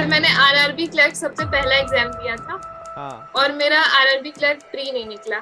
Sir मैंने RRB clerk सबसे पहला एग्जाम दिया था हाँ। और मेरा आरआरबी क्लर्क प्री नहीं निकला।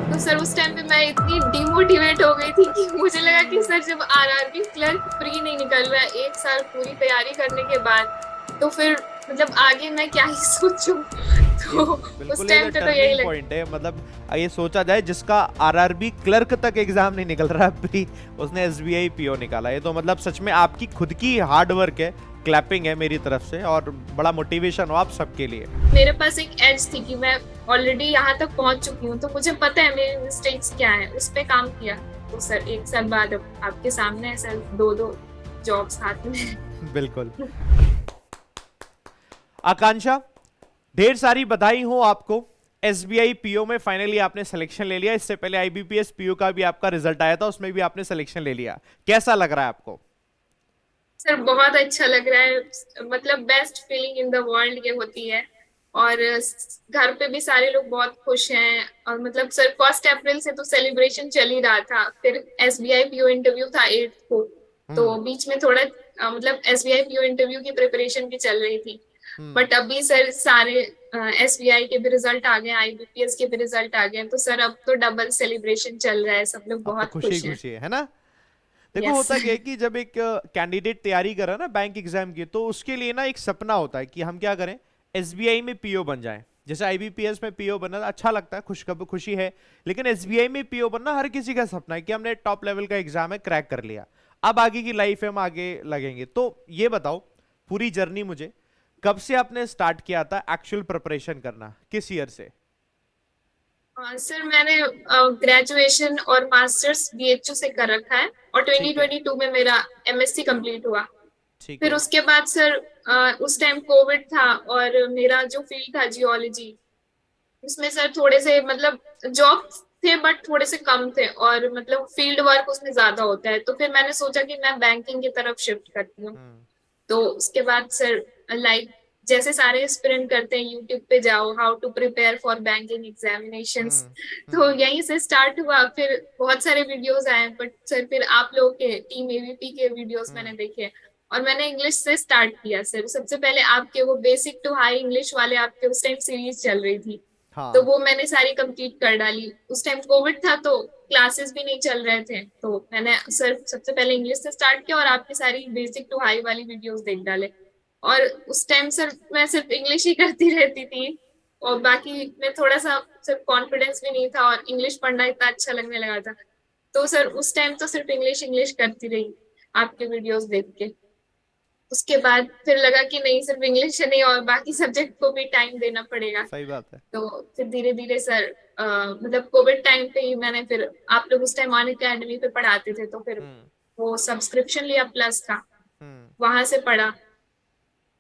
तो सर उस टाइम पे मैं इतनी डिमोटिवेट हो गई थी कि मुझे लगा कि सर जब आरआरबी क्लर्क प्री नहीं निकल रहा है एक साल पूरी तैयारी करने के बाद, तो फिर मतलब आगे मैं क्या ही सोचूं। ये तो उस बिल्कुल टाइम एक पे तो यही टर्निंग लगा। पॉइंट है, मतलब ये सोचा जाए जिसका आरआरबी क्लर्क तक एग्जाम नहीं निकल रहा है प्री, उसने एसबीआई पीओ निकाला। ये तो मतलब सच में आपकी खुद की हार्ड वर्क है, क्लैपिंग है मेरी तरफ से, और बड़ा मोटिवेशन हो आप सबके लिए। मेरे पास एक एज थी कि मैं ऑलरेडी यहाँ तक पहुंच चुकी हूँ, तो मुझे पता है मेरी मिस्टेक्स क्या है, उस पे काम किया। तो सर एक साल बाद अब आपके सामने है सर, दो दो जॉब्स हाथ में। बिल्कुल। आकांक्षा, ढेर सारी बधाई हो आपको। एसबीआई पीओ में फाइनली आपने सिलेक्शन ले लिया। इससे पहले आईबीपीएस पीओ का भी आपका रिजल्ट आया था, उसमें भी आपने सिलेक्शन ले लिया। कैसा लग रहा है आपको? सर बहुत अच्छा लग रहा है, मतलब best feeling in the world ये होती है। और घर पे भी सारे लोग बहुत खुश हैं। और मतलब सर 1 अप्रैल से तो सेलिब्रेशन चल ही रहा था, फिर एसबीआई पीओ इंटरव्यू था 8 को। तो हम्म। बीच में थोड़ा मतलब एसबीआई पीओ इंटरव्यू की प्रिपरेशन भी चल रही थी। हम्म। बट अभी सर सारे एसबीआई के भी रिजल्ट आ गए, आईबीपीएस के भी रिजल्ट आ गए, तो सर अब तो डबल सेलिब्रेशन चल रहा है, सब लोग अब तो बहुत खुशी खुश हैं। खुशी है ना? देखो यस। होता क्या है कि जब एक कैंडिडेट तैयारी कर रहा है ना बैंक एग्जाम की, तो उसके लिए ना एक सपना होता है कि हम क्या करें, एसबीआई में पीओ बन जाएं। जैसे आईबीपीएस में पीओ बनना अच्छा लगता है, खुशी है। लेकिन एसबीआई में पीओ बनना हर किसी का सपना है कि हमने टॉप लेवल का एग्जाम है, क्रैक कर लिया, अब आगे की लाइफ है, हम आगे लगेंगे। तो ये बताओ पूरी जर्नी मुझे, कब से आपने स्टार्ट किया था एक्चुअल प्रिपरेशन करना, किस ईयर से? हाँ सर मैंने ग्रेजुएशन और मास्टर्स बीएचयू से कर रखा है, और ठीक है। 2022 में मेरा एमएससी कंप्लीट हुआ। ठीक फिर है। उसके बाद सर उस टाइम कोविड था, और मेरा जो फील्ड था जियोलॉजी, उसमें सर थोड़े से मतलब जॉब थे बट थोड़े से कम थे, और मतलब फील्ड वर्क उसमें ज्यादा होता है, तो फिर मैंने सोचा कि मैं बैंकिंग की तरफ शिफ्ट करती हूँ। हम्म। तो उसके बाद सर लाइक जैसे सारे एस्पिरेंट करते हैं, यूट्यूब पे जाओ how to prepare for banking examinations, hmm. तो हम्म। यहीं से स्टार्ट हुआ। फिर बहुत सारे वीडियोस आए, बट सर फिर आप लोगों के टीम एवीपी के वीडियोस मैंने हम्म। देखे, और मैंने इंग्लिश से स्टार्ट किया सर। सबसे पहले आपके वो बेसिक टू हाई इंग्लिश वाले आपके उस टाइम सीरीज चल रही थी, तो हाँ। वो मैंने सारी कंप्लीट कर डाली। उस टाइम कोविड था तो क्लासेस भी नहीं चल रहे थे, तो मैंने सर सबसे पहले इंग्लिश से स्टार्ट किया और आपकी सारी बेसिक टू हाई वाली वीडियोस देख डाले। और उस टाइम सर मैं सिर्फ इंग्लिश ही करती रहती थी, और बाकी मैं थोड़ा सा सिर्फ कॉन्फिडेंस भी नहीं था, और इंग्लिश पढ़ना इतना अच्छा लगने लगा था। तो सर उस टाइम तो सिर्फ इंग्लिश इंग्लिश करती रही आपके वीडियोस देख के। उसके बाद फिर लगा कि नहीं, सिर्फ इंग्लिश नहीं और बाकी सब्जेक्ट को भी टाइम देना पड़ेगा। सही बात है। तो फिर धीरे धीरे सर मतलब कोविड टाइम पे ही मैंने फिर, आप लोग उस टाइम ऑन अकेडमी पे पढ़ाते थे, तो फिर हम्म। वो सब्सक्रिप्शन लिया प्लस का, हम्म। वहां से पढ़ा।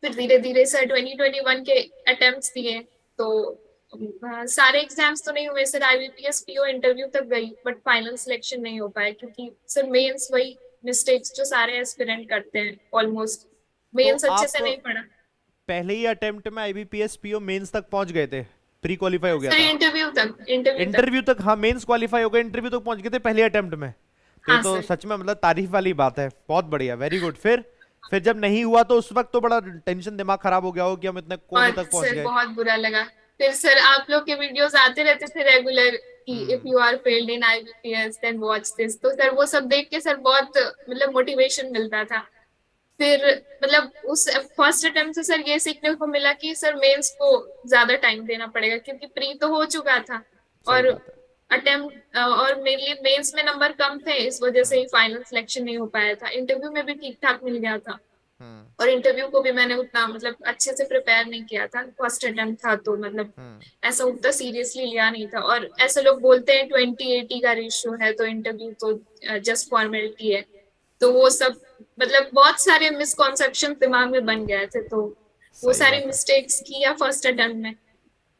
फिर धीरे धीरे सर 2021 के अटेम्प्ट्स दिए, तो सारे एग्जाम्स तो नहीं हुए सर, आईबीपीएस पीओ इंटरव्यू तक गई, बट फाइनल सिलेक्शन नहीं हो पाया, क्योंकि सर मेंस वही मिस्टेक्स जो सारे एस्पिरेंट करते हैं ऑलमोस्ट, तो मेंस अच्छे आप से नहीं पढ़ा। पहले ही अटेम्प्ट में आईबीपीएस पीओ मेंस तक पहुंच गए थे, प्री क्वालिफाई हो गया सर था? इंटरव्यू तक, इंटरव्यू तक। इंटरव्यू तक? हाँ, मेंस क्वालिफाई हो गए, इंटरव्यू तक पहुंच गए थे पहले अटेम्प्ट में। तो ये हाँ तो सर। सच में मतलब तारीफ वाली बात है, बहुत बढ़िया, वेरी गुड। फिर जब नहीं हुआ तो उस वक्त तो बड़ा टेंशन, दिमाग खराब हो गया हो कि हम इतने कोने और तक पहुंच सर गए। बहुत बुरा लगा। फिर सर आप लोग के वीडियोस आते रहते थे रेगुलर कि if hmm. You are failed in IBPS then watch this, तो सर वो सब देख के सर बहुत मतलब मोटिवेशन मिलता था। फिर मतलब उस फर्स्ट अटेम्प्ट से सर ये सीखने को मिला कि सर मेंस को ज्यादा टाइम देना पड़ेगा, क्योंकि प्री तो हो चुका था, सही और बात है। अटेम्प्ट और मेनली मेंस में नंबर कम थे, इस वजह से हम्म। ही फाइनल सिलेक्शन नहीं हो पाया था। इंटरव्यू में भी ठीक ठाक मिल गया था, हम्म। और इंटरव्यू को भी मैंने उतना मतलब अच्छे से प्रिपेयर नहीं किया था, फर्स्ट अटेम्प्ट था तो मतलब हम्म। ऐसा उतना सीरियसली लिया नहीं था। और ऐसे लोग बोलते हैं 20-80 का रेशियो है, तो इंटरव्यू तो जस्ट फॉर्मेलिटी है, तो वो सब मतलब बहुत सारे मिसकॉन्सेप्शन दिमाग में बन गए थे, तो वो सही सारी बात है। मिस्टेक्स किया फर्स्ट अटेम्प्ट में।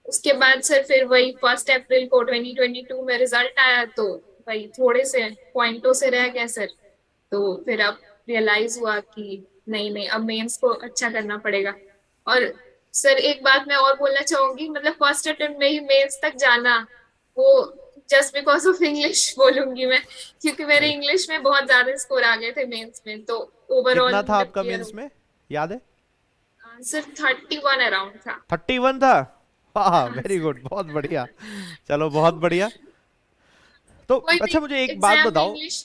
उसके बाद सर फिर वही 1 अप्रैल को 2022 में रिजल्ट आया, तो वही थोड़े से पॉइंटों से रह गए सर। तो फिर अब रियलाइज हुआ कि नहीं नहीं, अब मेंस को अच्छा करना पड़ेगा। और सर एक बात मैं और बोलना चाहूंगी, मतलब फर्स्ट अटेम्प्ट में ही मेंस तक जाना, वो जस्ट बिकॉज ऑफ इंग्लिश बोलूंगी मैं, क्योंकि मेरे इंग्लिश में बहुत ज्यादा स्कोर आ गए थे मेंस में, तो ओवरऑल कितना था मतलब आपका क्लियर मेंस हो। में, याद है? सिर्फ 31 अराउंड था। 31 था? वाह, हाँ वेरी सर। गुड, बहुत बढ़िया। चलो बहुत बढ़िया। तो कोई भी अच्छा मुझे एक बात एग्जाम में बताओ, इंग्लिश।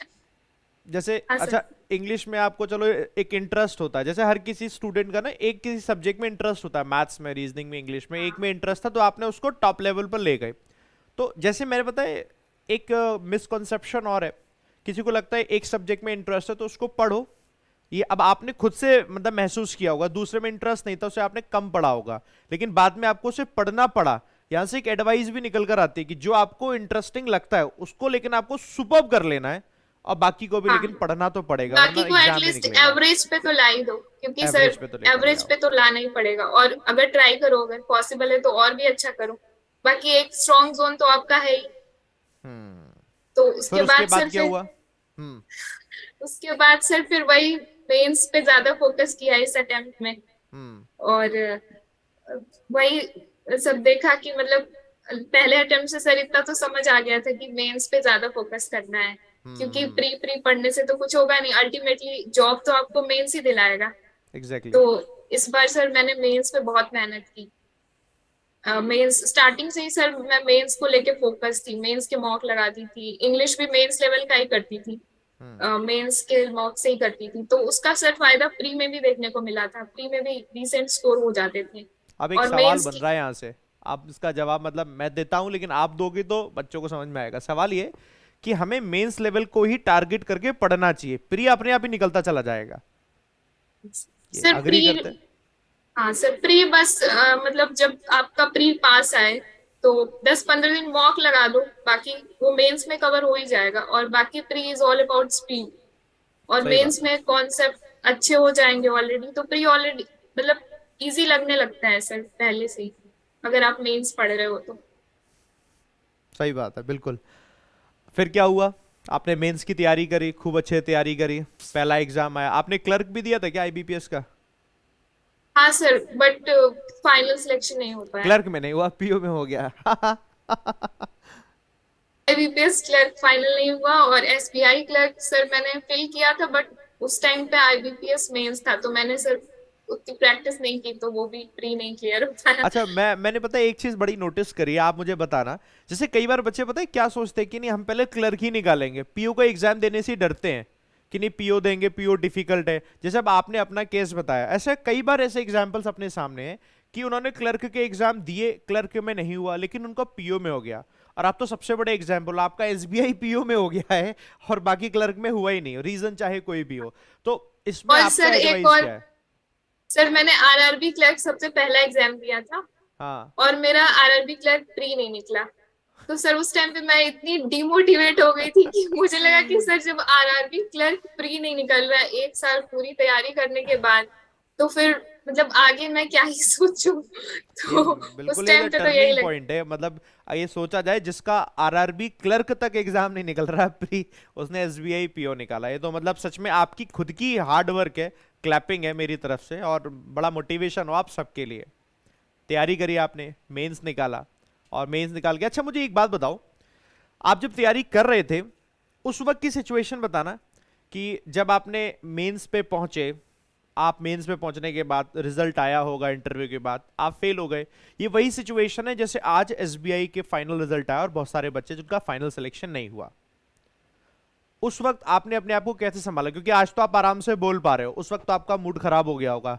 जैसे हाँ सर। अच्छा इंग्लिश में आपको चलो एक इंटरेस्ट होता है, जैसे हर किसी स्टूडेंट का ना एक किसी सब्जेक्ट में इंटरेस्ट होता है, मैथ्स में, रीजनिंग में, इंग्लिश में, एक हाँ में इंटरेस्ट था तो आपने उसको टॉप लेवल पर ले गए। तो जैसे मेरे पता है एक मिसकंसेप्शन और है, किसी को लगता है एक सब्जेक्ट में इंटरेस्ट है तो उसको पढ़ो, ये अब आपने खुद से मतलब महसूस किया होगा, दूसरे में इंटरेस्ट नहीं था उसे आपने कम पढ़ा होगा, लेकिन बाद में आपको उसे पढ़ना पड़ा। यहां से एक एडवाइस भी निकल कर आती है कि जो आपको इंटरेस्टिंग लगता है उसको लेकिन आपको सुपर्ब कर लेना है, और बाकी को भी हाँ। लेकिन पढ़ना तो पड़ेगा बाकी वरना को एग्जाम नहीं एटलीस्ट निकलेगा। एवरेज पे तो ला ही दो, क्योंकि सर एवरेज पे तो लेकर ही एवरेज आओ। पे तो लाना ही पड़ेगा, और अगर ट्राई करो, अगर पॉसिबल है तो और भी अच्छा करो। बाकी एक स्ट्रॉन्ग जोन तो आपका है ही। हम्म। तो फिर उसके उसके बाद बाद सर क्या फिर हुआ? हम्म। उसके बाद सर फिर वही मेंस पे ज्यादा फोकस किया इस अटेम्प्ट में। हम्म। और वही सब देखा कि मतलब पहले अटेम्प्ट से सर इतना तो समझ आ गया था कि मेंस पे ज्यादा फोकस करना है, क्योंकि हम्म। प्री प्री पढ़ने से तो कुछ होगा नहीं, अल्टीमेटली जॉब तो आपको मेंस ही दिलाएगा। एग्जैक्टली। तो इस बार सर मैंने मेंस पे बहुत मेहनत की। मेंस स्टार्टिंग से ही सर मैं मेंस को लेके फोकस थी, मेंस के मॉक लगाती थी, इंग्लिश भी मेंस लेवल का ही करती थी। हम्म। मेंस के मॉक से ही करती थी, तो उसका सर फायदा प्री में भी देखने को मिला था, प्री में भी डिसेंट स्कोर हो जाते थे। अब एक और सवाल मेंस बन की। रहा है यहाँ से, आप इसका जवाब मतलब मैं देता हूं लेकिन आप दोगे तो बच्चों को समझ में आएगा। सवाल ये कि हमें मेंस लेवल को ही टारगेट करके पढ़ना चाहिए, प्री अपने आप ही निकलता चला जाएगा, ये सर प्री। अग्री करते हैं? हाँ सर प्री बस मतलब जब आपका प्री पास आए तो 10-15 दिन मॉक लगा दो, बाकी वो मेंस में कवर हो ही जाएगा, और बाकी pre is all about speed. और सही बात मेंस है। में कॉन्सेप्ट अच्छे हो जाएंगे ऑलरेडी, तो प्री ऑलरेडी मतलब इजी लगने लगता है सर पहले से ही, अगर आप मेंस पढ़ रहे हो तो। सही बात है बिल्कुल। फिर क्या हुआ? आपने मेंस की तैयारी करी, खूब अच्छे तैयारी करी, पहला एग्जाम आया, आपने क्लर्क भी दिया था क्या आईबीपीएस का? हाँ सर, बट फाइनल सिलेक्शन नहीं हो पाया। क्लर्क में नहीं हुआ, पीओ में हो गया। आईबीपीएस क्लर्क फाइनल नहीं हुआ, और एसबीआई क्लर्क सर मैंने फिल किया था, बट उस टाइम पे आईबीपीएस मेंस था, तो मैंने सर उतनी प्रैक्टिस नहीं की, तो वो भी प्री नहीं क्लियर हो पाया। अच्छा मैंने पता है एक चीज बड़ी नोटिस करी है, आप मुझे बताना। जैसे कई बार बच्चे पता है क्या सोचते हैं कि नहीं हम पहले क्लर्क ही निकालेंगे, पीओ का एग्जाम देने से ही डरते हैं कि नहीं पीओ देंगे, पीओ डिफिकल्ट है। जैसे अब आपने अपना केस बताया, ऐसे कई बार ऐसे एग्जाम्पल्स अपने सामने हैं कि उन्होंने क्लर्क के एग्जाम दिए, क्लर्क में नहीं हुआ लेकिन उनका पीओ में हो गया। और आप तो सबसे बड़े एग्जाम्पल, आपका एसबीआई पीओ में हो गया है और बाकी क्लर्क में हुआ ही नहीं, रीजन चाहे कोई भी हो। तो इसमें और आपका सर एक एडवाइस और, क्या है? सर मैंने आरआरबी क्लर्क सबसे पहला एग्जाम दिया था, हाँ। और मेरा आरआरबी क्लर्क प्री नहीं निकला। तो सर उस टाइम पे मैं इतनी डिमोटिवेट हो गई थी कि मुझे लगा कि सर जब आरआरबी क्लर्क प्री नहीं निकल रहा है 1 साल पूरी तैयारी करने के बाद, तो फिर मतलब आगे मैं क्या ही सोचूं। ये तो उस बिल्कुल ये तो टाइम पे तो यही टर्निंग लग। पॉइंट है, मतलब ये सोचा जाए जिसका आरआरबी क्लर्क तक एग्जाम नहीं निकल रहा प्री, उसने एसबीआई पीओ निकाला, ये तो मतलब सच में आपकी खुद की हार्ड वर्क है, क्लैपिंग है मेरी तरफ से, और बड़ा मोटिवेशन हो आप सबके लिए। तैयारी करी आपने, मेंस निकाला, और मेंस निकाल के अच्छा मुझे एक बात बताओ, आप जब तैयारी कर रहे थे उस वक्त की सिचुएशन बताना, कि जब आपने मेंस पे पहुंचे, आप मेंस पे पहुंचने के बाद रिजल्ट आया होगा, इंटरव्यू के बाद आप फेल हो गए, ये वही सिचुएशन है जैसे आज एसबीआई के फाइनल रिजल्ट आया और बहुत सारे बच्चे जिनका फाइनल सिलेक्शन नहीं हुआ। उस वक्त आपने अपने आप को कैसे संभाला? क्योंकि आज तो आप आराम से बोल पा रहे हो, उस वक्त तो आपका मूड खराब हो गया होगा,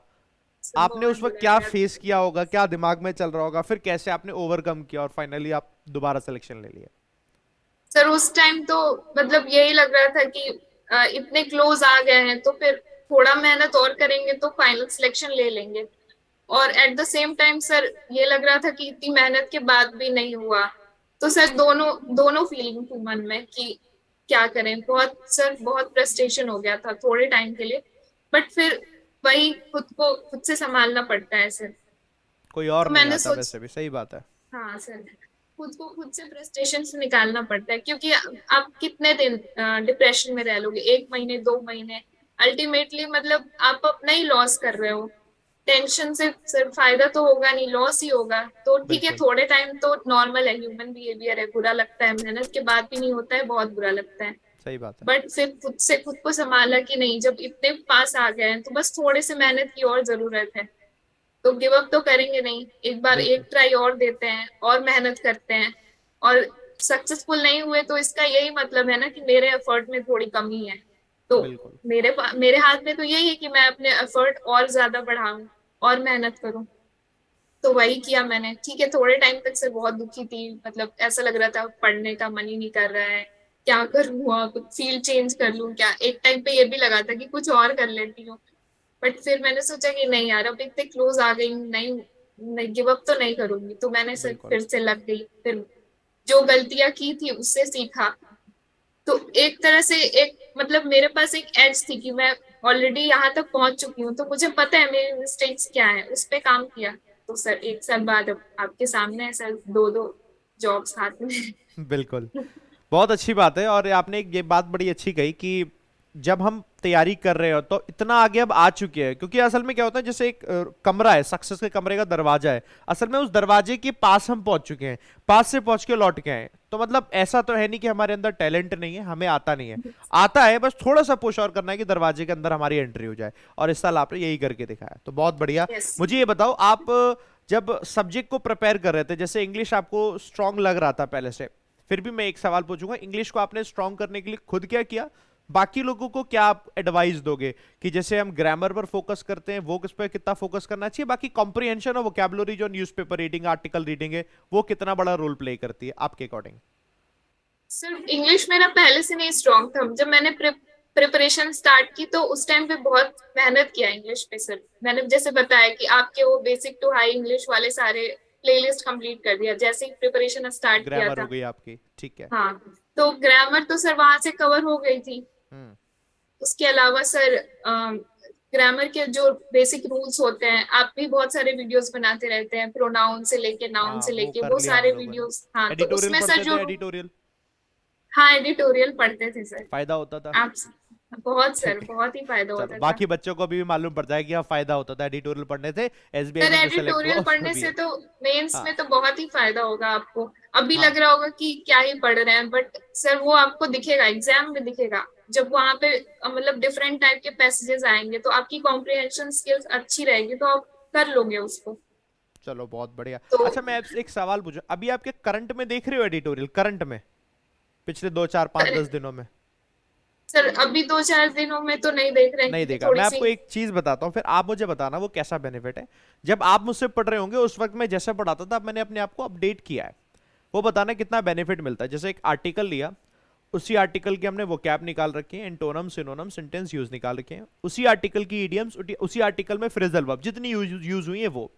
आपने बहुत उस वक्त बुरा क्या लगा। फेस किया होगा, क्या दिमाग में चल रहा होगा, फिर कैसे आपने ओवरकम किया और फाइनली आप दोबारा सिलेक्शन ले लिया? सर उस टाइम तो मतलब यही लग रहा था कि इतने क्लोज आ गए हैं, तो फिर थोड़ा मेहनत और करेंगे तो फाइनल सिलेक्शन ले लेंगे। और at the same time sir ये लग रहा था कि इतनी मेहनत के बाद भी नहीं हुआ। तो सर दोनों दोनों फीलिंग थी मन में कि क्या करें, बहुत सर बहुत फ्रस्ट्रेशन हो गया था थोड़े टाइम के लिए, बट फिर वही खुद को खुद से संभालना पड़ता है सर। कोई और तो नहीं मैंने आता सोच। वैसे भी, सही बात है। हाँ सर, खुद को खुद से फ्रस्ट्रेशन से निकालना पड़ता है, क्योंकि आप कितने दिन डिप्रेशन में रह लोगे, 1 महीने 2 महीने, अल्टीमेटली मतलब आप अपना ही लॉस कर रहे हो। टेंशन से सर फायदा तो होगा नहीं, लॉस ही होगा। तो ठीक है, बिल्कुल थोड़े टाइम तो नॉर्मल है, ह्यूमन बिहेवियर है, बुरा लगता है, मेहनत के बाद भी नहीं होता है, बहुत बुरा लगता है। सही बात है। बट फिर खुद से खुद को संभाला कि नहीं, जब इतने पास आ गए हैं तो बस थोड़े से मेहनत की और जरूरत है। तो गिव अप तो करेंगे नहीं, एक बार बिल्कुल एक ट्राई और देते हैं और मेहनत करते हैं। और सक्सेसफुल नहीं हुए तो इसका यही मतलब है ना कि मेरे एफर्ट में थोड़ी कमी है। तो बिल्कुल मेरे हाथ में तो यही है कि मैं अपने एफर्ट और ज्यादा बढ़ाऊं और मेहनत करूं। तो वही किया मैंने। ठीक है, थोड़े टाइम तक से बहुत दुखी थी, मतलब ऐसा लग रहा था पढ़ने का मन ही नहीं कर रहा है, क्या करूँ अब, फील्ड चेंज कर लूं क्या। एक टाइम पे ये भी लगा था कि कुछ और कर लेती हूँ। बट फिर मैंने सोचा कि नहीं यार, अब इतने क्लोज आ गई, नहीं, नहीं गिव अप तो नहीं करूंगी। तो मैंने सिर्फ बिल्कुल फिर से लग गई, फिर जो गलतियां की थी उससे सीखा। तो एक तरह से एक मतलब मेरे पास एक एज थी कि मैं ऑलरेडी यहाँ तक पहुंच चुकी हूँ, तो मुझे पता है मेरी मिस्टेक्स क्या है, उस पे काम किया। तो सर 1 साल बाद अब आपके सामने है सर, दो दो जॉब्स हाथ में। बिल्कुल बहुत अच्छी बात है। और आपने ये बात बड़ी अच्छी कही कि जब हम तैयारी कर रहे हो तो इतना आगे अब आ चुके हैं, क्योंकि असल में क्या होता है, जैसे एक कमरा है, सक्सेस के कमरे का दरवाजा है, असल में उस दरवाजे के पास हम पहुंच चुके हैं, पास से पहुंच के लौट के आए। तो मतलब ऐसा तो है नहीं कि हमारे अंदर टैलेंट नहीं है, हमें आता नहीं है, आता है, बस थोड़ा सा पुश और करना है कि दरवाजे के अंदर हमारी एंट्री हो जाए। और इस साल आपने यही करके दिखाया, तो बहुत बढ़िया। यस। मुझे ये बताओ, आप जब सब्जेक्ट को प्रिपेयर कर रहे थे, जैसे इंग्लिश आपको स्ट्रांग लग रहा था पहले से, फिर भी मैं एक सवाल पूछूंगा, इंग्लिश को आपने स्ट्रांग करने के लिए खुद क्या किया, बाकी लोगों को क्या आप एडवाइस दोगे कि जैसे हम ग्रामर पर फोकस करते हैं, वो किस पे कितना फोकस करना चाहिए, बाकी कॉम्प्रिहेंशन और वोकैबुलरी जो न्यूज़पेपर रीडिंग आर्टिकल रीडिंग है, वो कितना बड़ा रोल प्ले करती है आपके अकॉर्डिंग? सर इंग्लिश मेरा पहले से नहीं स्ट्रांग था। जब मैंने प्रिपरेशन स्टार्ट की तो उस टाइम पे बहुत मेहनत किया इंग्लिश पे सर। मैंने जैसे बताया कि आपके वो बेसिक टू हाई इंग्लिश वाले सारे प्लेलिस्ट कंप्लीट कर दिया जैसे ही प्रिपरेशन स्टार्ट किया ग्रामर हो था। गई आपकी, ठीक है। हाँ, तो ग्रामर तो सर वहां से कवर हो गई थी। हम्म। उसके अलावा सर ग्रामर के जो बेसिक रूल्स होते हैं, आप भी बहुत सारे वीडियोस बनाते रहते हैं, प्रोनाउन से लेके नाउन हाँ से वो लेके कर वो लिया हम सारे लोगों ने। वीडियोस। हाँ, तो एडिटोरियल उसमें सर पढ़ते जो थे, एडिटोरियल हाँ एडिटोरियल पढ़ते थे सर। फायदा होता था। आप बहुत सर, ठीक है, बहुत ही फायदा चलो होता था। बाकी बच्चों को भी मालूम पड़ता है कि हाँ फायदा होता था एडिटोरियल पढ़ने से, एसबीआई सर में जो सेलेक्ट हुआ एडिटोरियल उसमें पढ़ने भी से है। तो मेंस हाँ में तो बहुत ही फायदा होगा आपको। अभी हाँ लग रहा होगा कि क्या ही पढ़ रहे हैं, बट सर वो आपको दिखेगा, एग्जाम में दिखेगा। जब वहां पे मतलब डिफरेंट टाइप के पैसेजेस आएंगे तो आपकी कॉम्प्रिहेंशन स्किल्स अच्छी रहेगी, तो आप कर लोगे उसको। चलो बहुत बढ़िया। तो अच्छा मैं आपसे एक सवाल पूछूं, अभी आपके करंट में देख रहे हो एडिटोरियल, करंट में पिछले 2 4 5 10 दिनों में? सर अभी 2 4 दिनों में तो नहीं देख रहे हैं नहीं क्योंकि देखा। मैं थोड़ी सी। आपको एक चीज बताता हूँ, फिर आप मुझे बताना वो कैसा बेनिफिट है। जब आप मुझसे पढ़ रहे होंगे उस वक्त मैं जैसे पढ़ाता था, अब मैंने अपने आप को अपडेट किया है, वो बताना कितना बेनिफिट मिलता है। जैसे एक आर्टिकल लिया, उसी आर्टिकल के हमने वो कैप निकाल रखे हैं, एंटोनम सिनोनम सेंटेंस यूज निकाल रखे हैं, उसी आर्टिकल की इडियम्स, उसी आर्टिकल में फ्रेजल वर्ब जितनी यूज हुई है वो,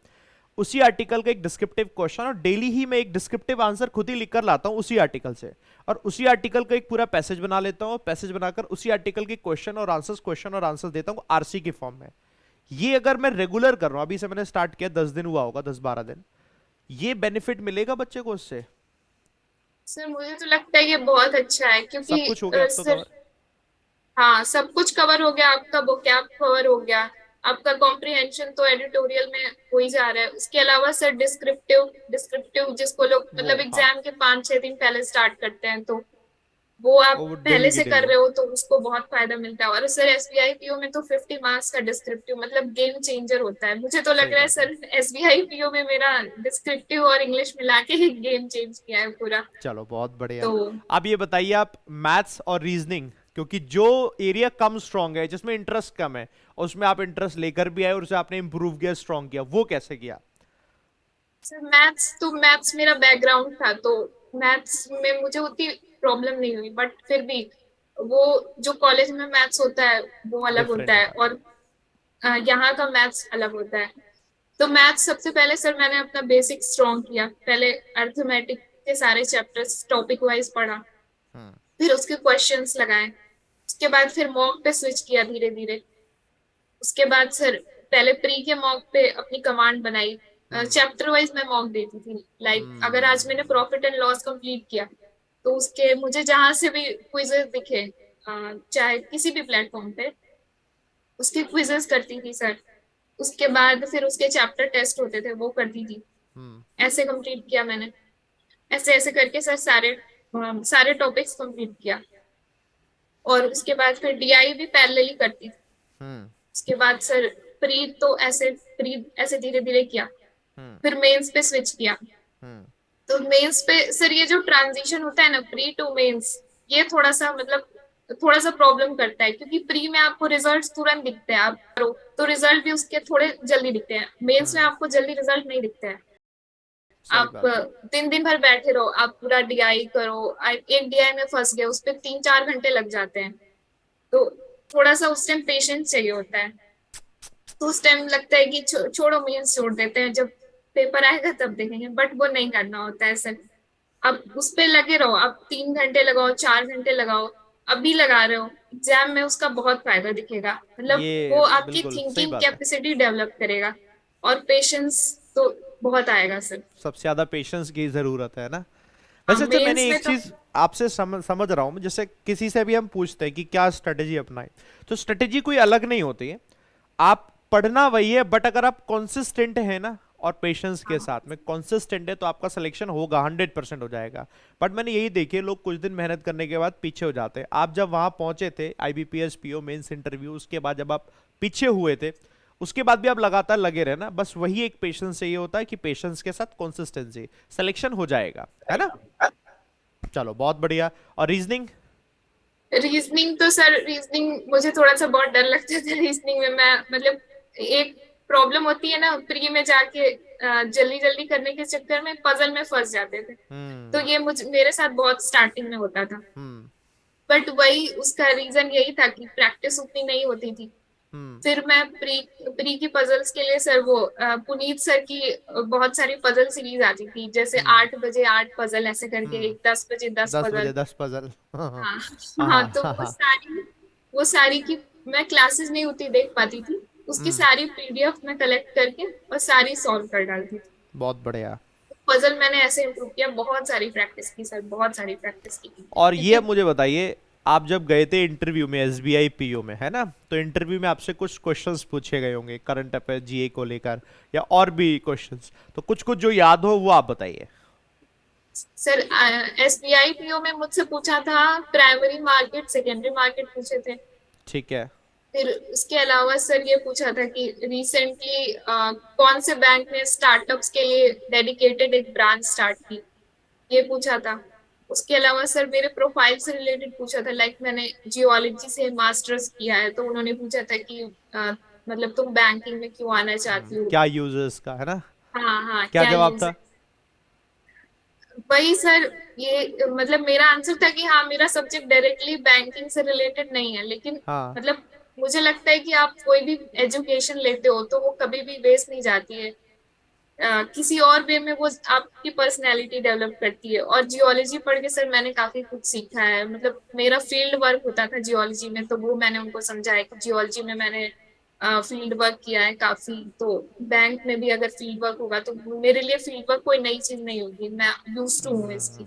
उसी आर्टिकल का एक डिस्क्रिप्टिव क्वेश्चन, और डेली ही मैं एक डिस्क्रिप्टिव आंसर खुद ही लिख कर लाता हूं उसी आर्टिकल से, और उसी आर्टिकल का एक पूरा पैसेज बना लेता हूं, पैसेज बनाकर उसी आर्टिकल के क्वेश्चन और आंसर्स देता हूं आरसी के फॉर्म में। ये अगर मैं रेगुलर कर रहा हूं, अभी से मैंने स्टार्ट किया, 10 दिन हुआ होगा, 10 12 दिन, ये बेनिफिट मिलेगा बच्चे को उससे। सर मुझे तो लगता है ये बहुत अच्छा है सब क्योंकि कुछ हो गया अब तो सर कवर। हाँ, सब कुछ कवर हो गया, आपका vocab कवर हो गया, आपका कॉम्प्रिहेंशन तो एडिटोरियल में हो ही जा रहा है। उसके अलावा सर डिस्क्रिप्टिव, डिस्क्रिप्टिव जिसको लोग वो मतलब हाँ, एग्जाम के 5 6 दिन पहले स्टार्ट करते हैं, तो वो आप वो डेली पहले की से डेली। कर रहे हो तो उसको बहुत फायदा मिलता है। और सर एसबीआई पीओ में तो 50 मार्क्स का डिस्क्रिप्टिव मतलब गेम चेंजर होता है। मुझे तो लग सही रहा है बात है। सर एसबीआई पीओ में मेरा डिस्क्रिप्टिव और इंग्लिश मिला के ही गेम चेंज किया है पूरा। चलो बहुत बढ़िया। तो अब ये बताइए आप, मैथ्स और रीजनिंग, क्योंकि जो एरिया कम स्ट्रांग है, जिसमें इंटरेस्ट कम है, उसमें आप इंटरेस्ट लेकर भी आए और उसे आपने इंप्रूव किया, स्ट्रांग किया, वो कैसे किया? सर मैथ्स मेरा बैकग्राउंड था, तो मैथ्स में मुझे उतनी प्रॉब्लम नहीं हुई। बट फिर भी वो जो कॉलेज में मैथ्स होता है वो अलग होता डिफरेंट है, होता है। और यहाँ का मैथ्स अलग होता है। तो मैथ्स सबसे पहले सर मैंने अपना बेसिक स्ट्रॉन्ग किया। पहले अर्थमेटिक के सारे चैप्टर्स टॉपिक वाइज पढ़ा, हम्म। फिर उसके क्वेश्चंस लगाए। उसके बाद फिर मॉक पे स्विच किया धीरे धीरे। उसके बाद सर पहले प्री के मॉक पे अपनी कमांड बनाई। हम्म। चैप्टर वाइज मैं मॉक देती थी, लाइक अगर आज मैंने हम्म। प्रॉफिट एंड लॉस कंप्लीट किया तो उसके मुझे जहां से भी क्विजेस दिखे, चाहे किसी भी प्लेटफॉर्म पे, उसके क्विजेस करती थी सर। उसके बाद फिर उसके चैप्टर टेस्ट होते थे, वो करती थी। हम्म। ऐसे कंप्लीट किया मैंने। ऐसे ऐसे करके सर सारे टॉपिक्स कंप्लीट किया। और उसके बाद फिर डीआई भी पैरेलली करती थी। हम्म। उसके बाद सर प्री ऐसे धीरे धीरे किया। हम्म। फिर मेंस पे स्विच किया। हम्म। तो मेंस पे सर ये जो ट्रांजिशन होता है ना, प्री टू मेंस, ये थोड़ा सा मतलब थोड़ा सा प्रॉब्लम करता है, क्योंकि प्री में आपको रिजल्ट्स तुरंत दिखते हैं, आप करो तो रिजल्ट भी उसके थोड़े जल्दी दिखते हैं। मेंस में हम्म। आपको जल्दी रिजल्ट नहीं दिखते हैं। सही आप बात है। दिन दिन भर बैठे रहो, आप पूरा डीआई करो, एक डीआई में फंस गए, उस पर 3-4 घंटे लग जाते हैं। तो थोड़ा सा उस टाइम पेशेंस चाहिए होता है। तो उस टाइम लगता है कि छोड़ो, मेंस छोड़ देते हैं, जब पेपर आएगा तब देखेंगे, बट वो नहीं करना होता है सर। अब उस पे लगे रहो, आप 3 घंटे लगाओ, 4 घंटे लगाओ, अभी लगा रहे हो, एग्जाम में उसका बहुत फायदा दिखेगा। मतलब ये वो आपकी बिल्कुल सही थिंकिंग बात है। कैपेसिटी डेवलप करेगा। और पेशेंस तो बहुत आएगा सर। सबसे ज्यादा पेशेंस की जरूरत है ना। हाँ, वैसे अच्छा, मैंने मेंस एक में तो। चीज आपसे समझ रहा हूँ, जैसे किसी से भी हम पूछते हैं कि क्या स्ट्रेटेजी अपनाएं, तो स्ट्रेटेजी कोई अलग नहीं होती है। आप पढ़ना वही है, बट अगर आप कॉन्सिस्टेंट है ना और पेशेंस के हाँ साथ में कॉन्सिस्टेंट है, तो आपका सिलेक्शन होगा, 100% हो जाएगा। बट मैंने यही देखे लोग कुछ दिन मेहनत करने के बाद पीछे हो जाते हैं। आप जब वहां पहुंचे थे, आईबीपीएस पीओ मेंस इंटरव्यू, उसके बाद जब आप पीछे हुए थे, उसके बाद भी आप लगातार लगे रहे ना, बस वही एक पेशेंस चाहिए होता है कि पेशेंस के साथ कॉन्सिस्टेंसी, सिलेक्शन हो जाएगा, है ना। चलो बहुत बढ़िया। और रीजनिंग? रीजनिंग तो सर, रीजनिंग मुझे थोड़ा सा बहुत डर लगता था। रीजनिंग में मैं मतलब एक प्रॉब्लम होती है ना, प्री में जाके जल्दी जल्दी करने के चक्कर में पजल में फंस जाते थे। तो हम्म। ये मुझे मेरे साथ बहुत स्टार्टिंग में होता था। हम्म। बट वही उसका रीजन यही था कि प्रैक्टिस उतनी नहीं होती थी। हम्म। फिर मैं प्री प्री की पजल्स के लिए सर वो पुनीत सर की बहुत सारी पजल सीरीज आती थी, जैसे हम्म। 8 बजे 8 पजल ऐसे करके, हम्म। एक 10 बजे 10 10 बजे पजल। 10 पजल। हाँ हाँ। हाँ। हाँ, हाँ तो हाँ हाँ। वो सारी की मैं क्लासेस नहीं होती देख पाती थी। उसकी हम्म। सारी पीडीएफ में कलेक्ट करके और सारी सॉल्व कर डालती थी। बहुत बढ़िया। पजल मैंने ऐसे इम्प्रूव किया, बहुत सारी प्रैक्टिस की सर, बहुत सारी प्रैक्टिस की और ये क्योंकि। अब मुझे बताइए, आप जब गए थे इंटरव्यू में एसबीआई पीओ में, है ना, तो इंटरव्यू में आपसे कुछ क्वेश्चंस पूछे गए होंगे करंट अफेयर जीए को लेकर, या और भी क्वेश्चंस, तो कुछ कुछ जो याद हो वो आप बताइए। सर एसबीआई पीओ में मुझसे पूछा था, प्राइमरी मार्केट सेकेंडरी मार्केट पूछे थे। ठीक है। फिर उसके अलावा सर ये पूछा था कि रिसेंटली कौन से बैंक ने स्टार्टअप्स के लिए डेडिकेटेड एक ब्रांच स्टार्ट की, ये पूछा था। उसके अलावा सर मेरे प्रोफाइल से रिलेटेड पूछा था, लाइक मैंने जियोलॉजी से मास्टर्स किया है, तो उन्होंने पूछा था कि मतलब तुम बैंकिंग में क्यों आना चाहती हो। क्या यूजर्स का, है ना। हाँ हाँ, क्या क्या जवाब यूज था? है। वही सर, ये मतलब मेरा आंसर था कि हाँ, मेरा सब्जेक्ट डायरेक्टली बैंकिंग से रिलेटेड नहीं है, लेकिन हाँ। मतलब मुझे लगता है कि आप कोई भी एजुकेशन लेते हो तो वो कभी भी वेस्ट नहीं जाती है। किसी और वे में वो आपकी पर्सनैलिटी डेवलप करती है। और जियोलॉजी पढ़ के सर मैंने काफी कुछ सीखा है। मतलब मेरा फील्ड वर्क होता था जियोलॉजी में, तो वो मैंने उनको समझाया कि जियोलॉजी में मैंने फील्ड वर्क किया है काफी, तो बैंक में भी अगर फील्ड वर्क होगा तो मेरे लिए फील्ड वर्क कोई नई चीज नहीं होगी, मैं यूज टू हूँ इसकी।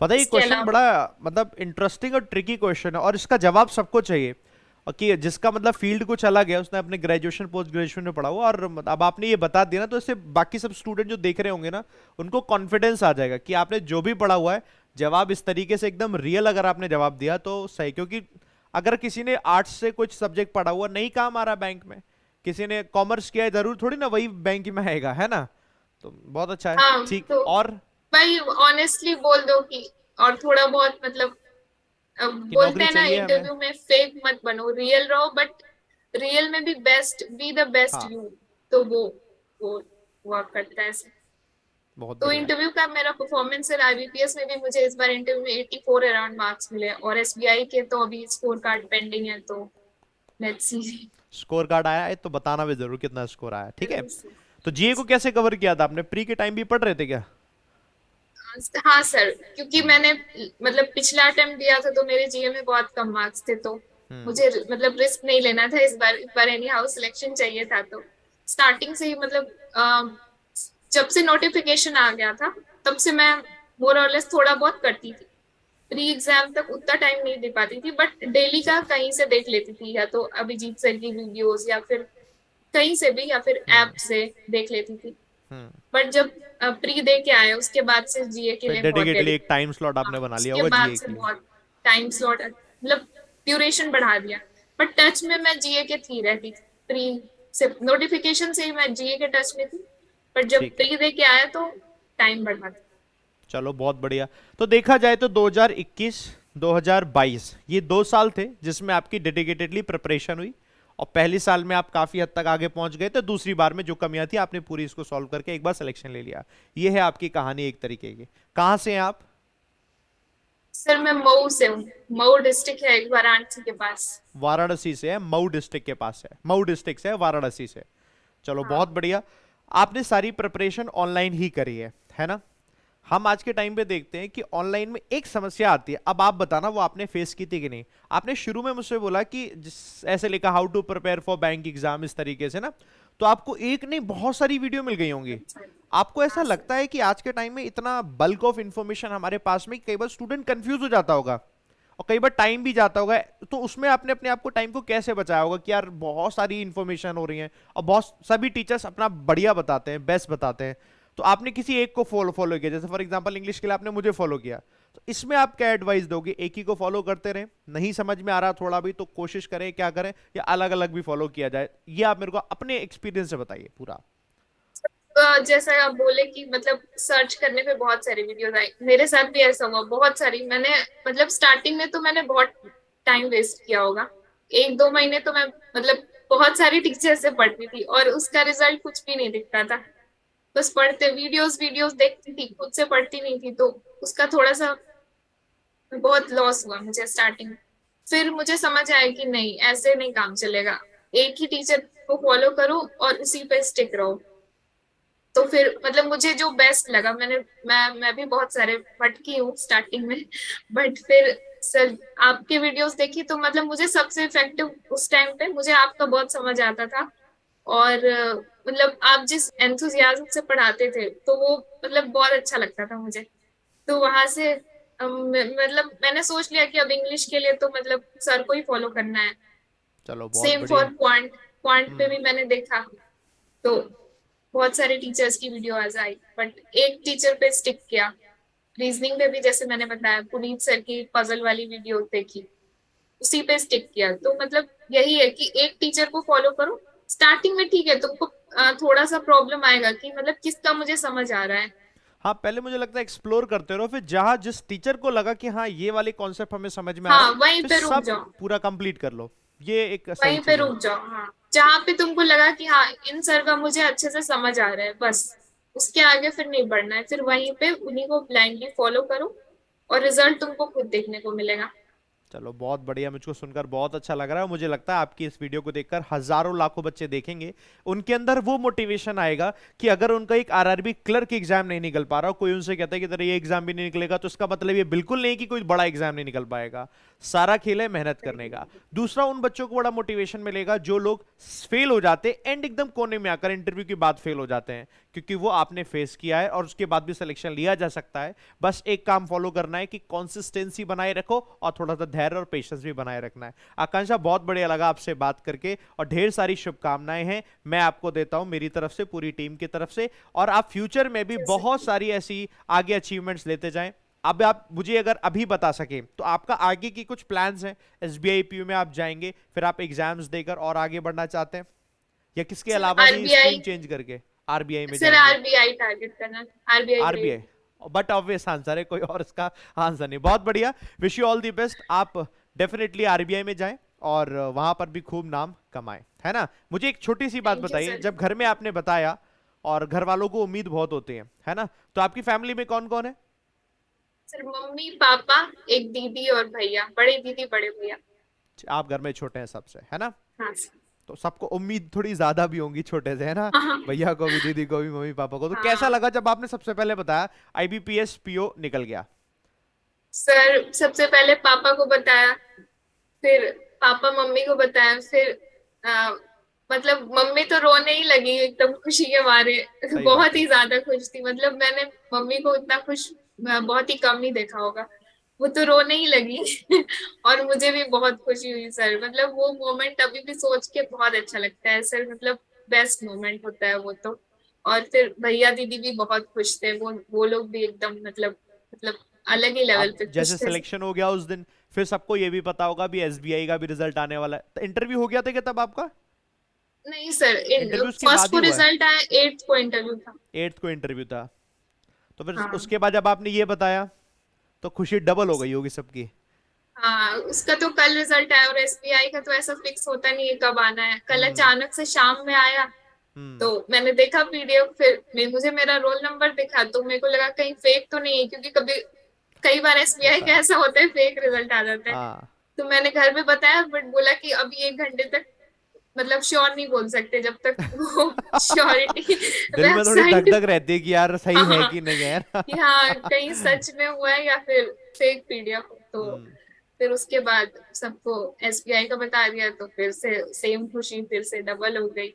पता है, ये इसके क्वेश्चन अलावा। बड़ा मतलब इंटरेस्टिंग और ट्रिकी क्वेश्चन है, और इसका जवाब सबको चाहिए। और कि जिसका मतलब फील्ड कुछ अलग है, उसने अपने ग्रेजुएशन पोस्ट ग्रेजुएशन में पढ़ा हुआ, और अब आपने ये बता दिया ना, तो इससे बाकी सब स्टूडेंट जो देख रहे होंगे ना, उनको कॉन्फिडेंस आ जाएगा कि आपने जो भी पढ़ा हुआ है, जवाब इस तरीके से एकदम रियल अगर आपने जवाब दिया तो सही। क्योंकि अगर किसी ने आर्ट्स से कुछ सब्जेक्ट पढ़ा हुआ, नहीं काम आ रहा बैंक में, किसी ने कॉमर्स किया है, जरूर थोड़ी ना वही बैंक में आएगा, है ना। तो बहुत अच्छा है। हाँ, ठीक। तो और भाई ऑनेस्टली बोल दो कि, और थोड़ा बहुत मतलब कि बोलते नौकरी हैं ना चाहिए हमें। इंटरव्यू में, फेक मत बनो, रियल रहो, बट रियल में भी बेस्ट, बी द बेस्ट हाँ। यू। तो वो वर्क करता है ऐसे। बहुत तो बढ़िया। इंटरव्यू का मेरा परफॉर्मेंस है, आईबीपीएस में भी मुझे इस बार इंटरव्यू में 84 अराउंड मार्क्स मिले, और एसबीआई के तो अभी स्कोर कार्ड पेंडिंग है, तो लेट्स सी। स्कोर कार्ड आया है तो बताना भी जरूर कितना स्कोर आया, ठीक है। तो जीए को कैसे कवर किया था आपने, प्री के टाइम भी पढ़ रहे थे क्या? हाँ सर, क्योंकि मैंने मतलब पिछला अटेम्प्ट दिया था तो मेरे जीए में बहुत कम मार्क्स थे, तो हम्म। मुझे मतलब रिस्क नहीं लेना था इस बार एनी हाउस सिलेक्शन चाहिए था, तो स्टार्टिंग से ही मतलब जब से नोटिफिकेशन आ गया था तब से मैं मोर और लेस थोड़ा बहुत करती थी। प्री एग्जाम तक उतना टाइम नहीं दे पाती थी, बट डेली का कहीं से देख लेती थी, या तो अभिजीत सर की वीडियोस, या फिर कहीं से भी या फिर हम्म। ऐप से देख लेती थी। हम्म। बट जब प्री दे के आए उसके बाद से जीए के फिर लिए बहुत डेडिकेटली एक डेडिकेट। टाइम स्लॉट हाँ, आपने बना लिया उसके होगा बाद जीए से के लिए। बहुत टाइम स्लॉट मतलब ड्यूरेशन बढ़ा दिया। बट टच में मैं जीए के थी रहती थी प्री से, नोटिफिकेशन से ही मैं जीए के टच में थी। बट जब ठीक है। प्री दे के आया तो टाइम बढ़ा दिया। चलो बहुत बढ़िया। तो देखा जाए तो 2021 2022 ये 2 साल थे जिसमें आपकी डेडिकेटेडली प्रिपरेशन हुई, और पहले साल में आप काफी हद तक आगे पहुंच गए, तो दूसरी बार में जो कमियां थी आपने पूरी इसको सॉल्व करके एक बार सिलेक्शन ले लिया। ये है आपकी कहानी एक तरीके की। कहाँ से हैं आप? सर मैं मऊ से हूँ। मऊ डिस्ट्रिक्ट है वाराणसी के पास। वाराणसी से है, मऊ डिस्ट्रिक्ट के पास है, मऊ डिस्ट्रिक्ट से है, वाराणसी से। चलो बहुत हाँ बढ़िया। आपने सारी प्रिपरेशन ऑनलाइन ही करी है ना? हम आज के टाइम पे देखते हैं कि ऑनलाइन में एक समस्या आती है, अब आप बताना वो आपने फेस की थी कि नहीं। आपने शुरू में मुझसे बोला कि ऐसे लिखा how to prepare for bank exam, इस तरीके से ना, तो आपको एक नहीं बहुत सारी वीडियो मिल गई होंगी। आपको ऐसा हाँ सर। लगता है कि आज के टाइम में इतना बल्क ऑफ इंफॉर्मेशन हमारे पास में, कई बार स्टूडेंट कंफ्यूज हो जाता होगा और कई बार टाइम भी जाता होगा, तो उसमें आपने अपने आप को टाइम को कैसे बचाया होगा कि यार बहुत सारी इंफॉर्मेशन हो रही है और बहुत सभी टीचर्स अपना बढ़िया बताते हैं, बेस्ट बताते हैं, तो आपने किसी एक को फॉलो फॉलो किया, जैसे फॉर एग्जांपल इंग्लिश के लिए आपने मुझे फॉलो किया, तो इसमें आप क्या एडवाइस दोगे? एक ही को फॉलो करते रहें, नहीं समझ में आ रहा थोड़ा भी तो कोशिश करें क्या करें, या अलग अलग भी फॉलो किया जाए? ये आप मेरे को अपने एक्सपीरियंस से बताइए पूरा। जैसा आप बोले कि मतलब सर्च करने पे बहुत सारी वीडियोस आई, मेरे साथ भी ऐसा हुआ बहुत सारी। मैंने मतलब स्टार्टिंग में तो मैंने बहुत टाइम वेस्ट किया होगा, 1-2 महीने तो मैं मतलब बहुत सारी टीचर से पढ़ती थी और उसका रिजल्ट कुछ भी नहीं दिखता था। बस पढ़ते वीडियोस वीडियोस देखती थी, खुद से पढ़ती नहीं थी, तो उसका थोड़ा सा बहुत लॉस हुआ मुझे स्टार्टिंग में। फिर मुझे समझ आया कि नहीं, ऐसे नहीं काम चलेगा, एक ही टीचर को फॉलो करो और उसी पे स्टिक रहो। तो फिर मतलब मुझे जो बेस्ट लगा, मैं भी बहुत सारे भटकी हूँ स्टार्टिंग में। बट फिर सर आपके वीडियोस देखी तो मतलब मुझे सबसे इफेक्टिव उस टाइम पे मुझे आपका बहुत समझ आता था। और मतलब आप जिस एंथुजियाज्म से पढ़ाते थे तो वो मतलब बहुत अच्छा लगता था मुझे। तो वहां से मतलब मैंने सोच लिया कि अब इंग्लिश के लिए तो मतलब सर को ही फॉलो करना है। चलो बहुत सेम फॉर बढ़िया। क्वांट, क्वांट पे हम्म। भी मैंने देखा तो बहुत सारे टीचर्स की वीडियो आज आई, बट एक टीचर पे स्टिक किया। रीजनिंग पे भी जैसे मैंने बताया पुनीत सर की पजल वाली वीडियो देखी, उसी पे स्टिक किया। तो मतलब यही है कि एक टीचर को फॉलो करो। स्टार्टिंग में ठीक है तुमको थोड़ा सा प्रॉब्लम आएगा कि मतलब किसका मुझे समझ आ रहा है। हाँ, पहले मुझे लगता है एक्सप्लोर करते रहो, फिर जहां जिस टीचर को लगा कि हाँ ये वाले कॉन्सेप्ट हमें समझ में आ रहा हाँ है, वहीं फिर पे रुक सब जाओ। पूरा कंप्लीट कर लो। ये एक सही वहीं पे चीज है। रुक जाओ, हाँ जहाँ पे तुमको लगा कि हाँ इन सर का मुझे अच्छे से समझ आ रहा है, बस उसके आगे फिर नहीं बढ़ना है। फिर वहीं पे उन्हीं को ब्लाइंडली फॉलो करो और रिजल्ट तुमको खुद देखने को मिलेगा। चलो बहुत बढ़िया, मुझको सुनकर बहुत अच्छा लग रहा है। मुझे लगता है आपकी इस वीडियो को देखकर हजारों लाखों बच्चे देखेंगे, उनके अंदर वो मोटिवेशन आएगा कि अगर उनका एक आरआरबी क्लर्क एग्जाम नहीं निकल पा रहा, कोई उनसे कहता है कि तेरा ये एग्जाम भी नहीं निकलेगा, तो इसका मतलब ये बिल्कुल नहीं कि कोई बड़ा एग्जाम नहीं निकल पाएगा। सारा खेल है मेहनत करने का। दूसरा, उन बच्चों को बड़ा मोटिवेशन मिलेगा जो लोग फेल हो जाते एंड एकदम कोने में आकर इंटरव्यू के बाद फेल हो जाते हैं, क्योंकि वो आपने फेस किया है और उसके बाद भी सिलेक्शन लिया जा सकता है। बस एक काम फॉलो करना है कि कंसिस्टेंसी बनाए रखो और थोड़ा सा धैर्य और पेशेंस भी बनाए रखना है। आकांक्षा, बहुत बढ़िया लगा आपसे बात करके और ढेर सारी शुभकामनाएं हैं मैं आपको देता हूं मेरी तरफ से, पूरी टीम की तरफ से, और आप फ्यूचर में भी जैसे बहुत सारी ऐसी आगे अचीवमेंट्स लेते जाएं। अब आप मुझे अगर अभी बता सके तो आपका आगे की कुछ प्लान्स हैं? एसबीआई पीयू में आप जाएंगे, फिर आप एग्जाम्स देकर और आगे बढ़ना चाहते हैं, या किसके सर अलावा भी आरबीआई, स्ट्रीम चेंज करके आरबीआई में सर जाएंगे? आरबीआई टारगेट करना, RBI RBI, grade. But obvious answer है, कोई और इसका आंसर नहीं। बहुत बढ़िया, wish you all the best. आप डेफिनेटली आरबीआई में जाएं और वहां पर भी खूब नाम कमाएं, है ना? मुझे एक छोटी सी बात थैंक यू बताइए, सर। जब घर में आपने बताया और घर वालों को उम्मीद बहुत होती है ना, तो आपकी फैमिली में कौन कौन है? सर मम्मी पापा, एक दीदी और भैया, बड़े दीदी बड़े भैया। आप घर में छोटे हैं सबसे, है ना? हाँ सर। तो सबको उम्मीद थोड़ी ज्यादा भी होंगी छोटे से, है ना? हाँ भैया को भी, दीदी को भी, मम्मी पापा को। तो कैसा हाँ। लगा जब आपने सबसे पहले बताया आईबीपीएस पीओ निकल गया? सर सबसे पहले पापा को बताया, फिर पापा मम्मी को बताया, फिर आ, मतलब मम्मी तो रोने ही लगी एकदम खुशी के मारे। सही बात बहुत है। ही ज्यादा खुश थी, मतलब मैंने मम्मी को इतना खुश बहुत ही कम ही देखा होगा। वो तो रोने ही लगी। और मुझे भी बहुत खुशी हुई सर, मतलब वो मोमेंट अभी भी सोच के बहुत अच्छा लगता है सर। मतलब बेस्ट मोमेंट होता है वो तो। और फिर भैया दीदी भी बहुत खुश थे, वो लोग भी एकदम मतलब अलग ही लेवल अब पे जैसे खुश थे। सिलेक्शन हो गया उस दिन, फिर सबको ये भी पता होगा भी एसबीआई का भी रिजल्ट आने वाला है, तो इंटरव्यू हो गया था क्या तब आपका? नहीं सर, इंटरव्यू उसके फर्स्ट बाद ही को हुआ है? रिजल्ट आया, 8th को इंटरव्यू था। 8th को इंटरव्यू था। तो फिर हाँ उसके बाद जब आपने ये बताया तो खुशी डबल हो गई होगी सबकी। हाँ, उसका तो कल रिजल्ट आया, और एसबीआई का तो ऐसा फिक्स होता नहीं है कब आना है, कल हम्म। अचानक से शाम में आया। हम्म। तो मैंने देखा पीडीएफ, फिर मुझे मेरा रोल नंबर दिखा तो मेरे को लगा कहीं फेक तो नहीं है, क्योंकि कभी कई बार एसबीआई होता का है। ऐसा होता है, फेक रिजल्ट आ जाता है। हाँ। तो मैंने घर में बताया, बट बोला कि अभी 1 घंटे तक मतलब श्योर नहीं बोल सकते जब तक वो श्योरिटी दिल में थोड़ी धक वेबसाइट। धक रहती है कि यार सही है हाँ कि नहीं है ना। कि हाँ कहीं सच में हुआ है या फिर फेक पीडीएफ। तो हम्म। फिर उसके बाद सबको एसबीआई का बता दिया, तो फिर से सेम खुशी फिर से डबल हो गई।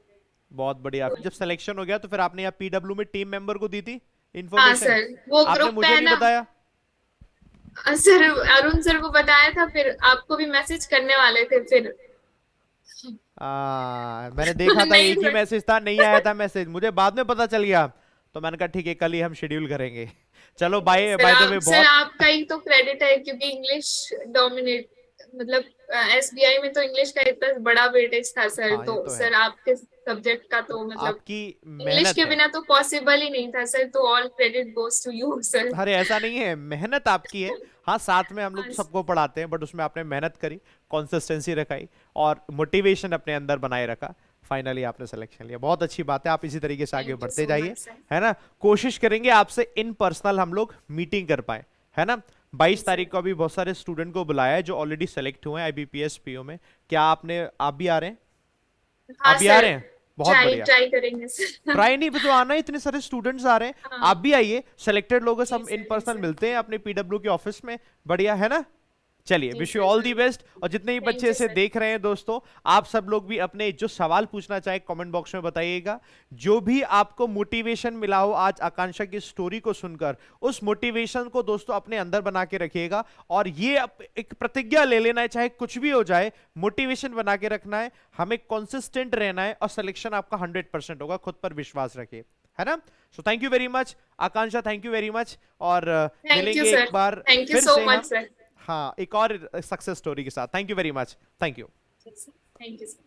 बहुत बढ़िया। तो फिर जब सिलेक्शन हो गया तो फिर आपने यहाँ पीडब्ल्यू में टीम मेंबर को दी थी हाँ इन्फॉर्मेशन? सर, वो आपने ग्रुप मुझे है नहीं ना। बताया। सर अरुण सर को बताया था, फिर आपको भी मैसेज करने वाले थे फिर। मैंने देखा था नहीं एक ही बट मैसेज था, नहीं आया था मैसेज, मुझे बाद में पता चल गया। तो मैंने कहा ठीक है कल ही हम शेड्यूल करेंगे। चलो bye sir, by the way आप सर बहुत। आपका ही तो क्रेडिट है, क्योंकि इंग्लिश डोमिनेट, मतलब एसबीआई में तो इंग्लिश का इतना बड़ा वेटेज था सर, हाँ ये तो तो है। सर आपके सब्जेक्ट का तो तो मतलब आपकी इंग्लिश मेहनत के है। बिना तो पॉसिबल ही नहीं था सर, तो all credit goes to you sir. अरे ऐसा नहीं है, मेहनत आपकी है। हाँ साथ में हम लोग हाँ सबको पढ़ाते हैं, बट उसमें आपने मेहनत करी, कंसिस्टेंसी रखाई और मोटिवेशन अपने अंदर बनाए रखा। फाइनली आपने सिलेक्शन लिया, बहुत अच्छी बात है। आप इसी तरीके से आगे थैंक यू बढ़ते सो जाइए, मच सर। है ना। कोशिश करेंगे आपसे इन पर्सनल हम लोग मीटिंग कर पाए, है ना। 22 तारीख को अभी बहुत सारे स्टूडेंट को बुलाया है जो ऑलरेडी सेलेक्ट हुए हैं आईबीपीएस पीओ में। क्या आप भी आ रहे हैं? हाँ आप भी आ सर, रहे हैं? बहुत ट्राई बढ़िया। ट्राई करेंगे सर। ट्राई नहीं भी तो आना है, इतने सारे स्टूडेंट्स आ रहे हैं। हाँ आप भी आइए, सिलेक्टेड लोगों से जी हम इन सर, जी पर्सन सर, मिलते हैं अपने पीडब्ल्यू के ऑफिस में। बढ़िया है ना। चलिए, जी wish you sir all the जरूर। बेस्ट। और जितने भी थैंक बच्चे यू इसे सर। देख रहे हैं दोस्तों, आप सब लोग भी अपने जो सवाल पूछना चाहे कमेंट बॉक्स में बताइएगा। जो भी आपको मोटिवेशन मिला हो आज आकांक्षा की स्टोरी को सुनकर, उस मोटिवेशन को दोस्तों अपने अंदर बना के रखिएगा। और ये एक प्रतिज्ञा ले लेना है, चाहे कुछ भी हो जाए, मोटिवेशन बना के रखना है, हमें कंसिस्टेंट रहना है और सिलेक्शन आपका 100% होगा। खुद पर विश्वास रखिए, है ना। So thank you very much Akanksha, thank you very much. और थैंक यू मिलेंगे एक सर। बार थैंक यू फिर सो से मच हम, सर। हाँ, एक और सक्सेस स्टोरी के साथ। Thank you very much. Thank you. Thank you sir.